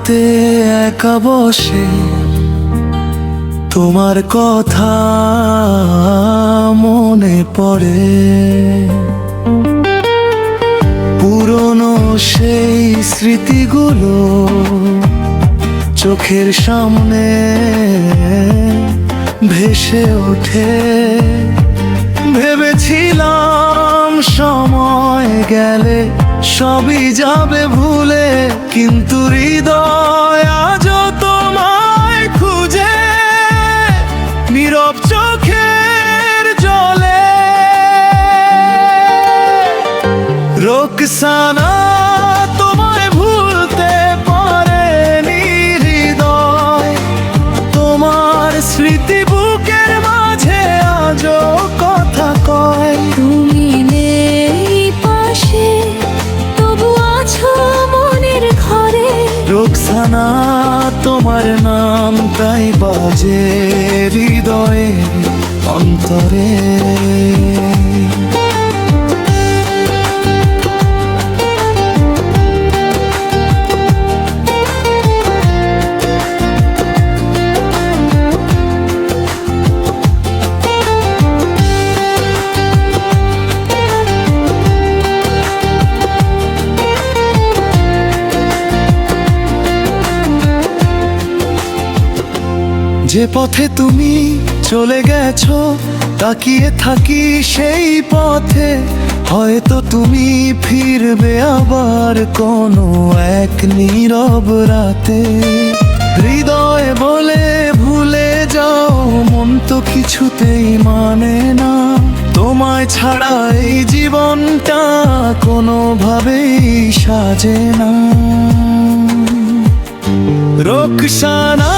রাতে একা বসে তোমার কথা মনে পড়ে, পুরনো সেই স্মৃতিগুলো চোখের সামনে ভেসে ওঠে। ভেবেছিলাম সময় গেলে সবই যাবে ভুলে, কিন্তু হৃদয় আজও তোমায় খুঁজে নীরব চোখের জলে। রোকসানা তোমায় ভুলতে পারেনি হৃদয়, তোমার স্মৃতি বুকের মাঝে আজও কথা কয়। তুমি নেই পাশে, তবু আছো মনের ঘরে। রোকসানা তোমার নাম তাই বাজে হৃদয়ে অন্তরে। যে পথে তুমি চলে গেছো তাকিয়ে থাকি সেই পথে, হয়তো তুমি ফিরবে আবার কোনো এক নীরব রাতে। হৃদয় বলে ভুলে যাও, মন তো কিছুতেই মানে না তোমায় ছাড়া এই জীবনটা কোনোভাবেই সাজে না। রোকসানা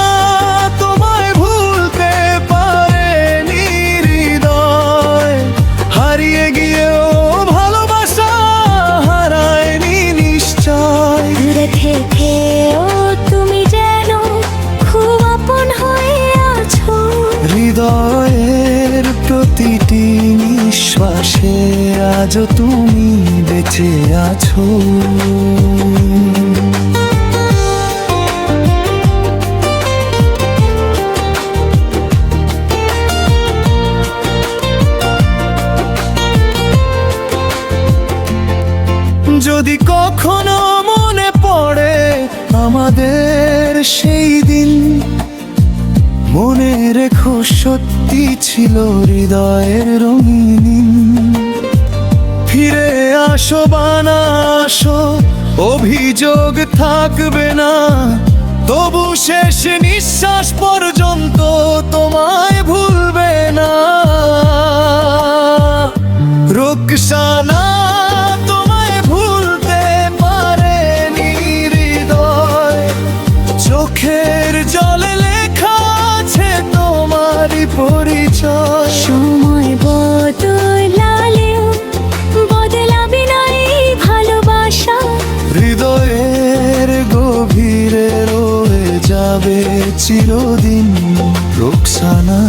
হৃদয়ের প্রতিটি নিঃশ্বাসে আজও তুমি বেঁচে আছো। যদি কখনো মনে পড়ে আমাদের সেই দিন, মনে রেখো সত্যি ছিল হৃদয়ের রঙিন। ফিরে আসো বানা আসো, অভিযোগ থাকবে না, তবু শেষ নিঃশ্বাস পর্যন্ত তোমায় ভুলবে না। রোকসানা তোমায় ভুলতে পারেনি হৃদয়, চোখের জলে পরিচয়। সময় বদলালেও বদলাবে না এই ভালোবাসা, হৃদয়ের গভীরে রয়ে যাবে চিরদিন রোকসানা।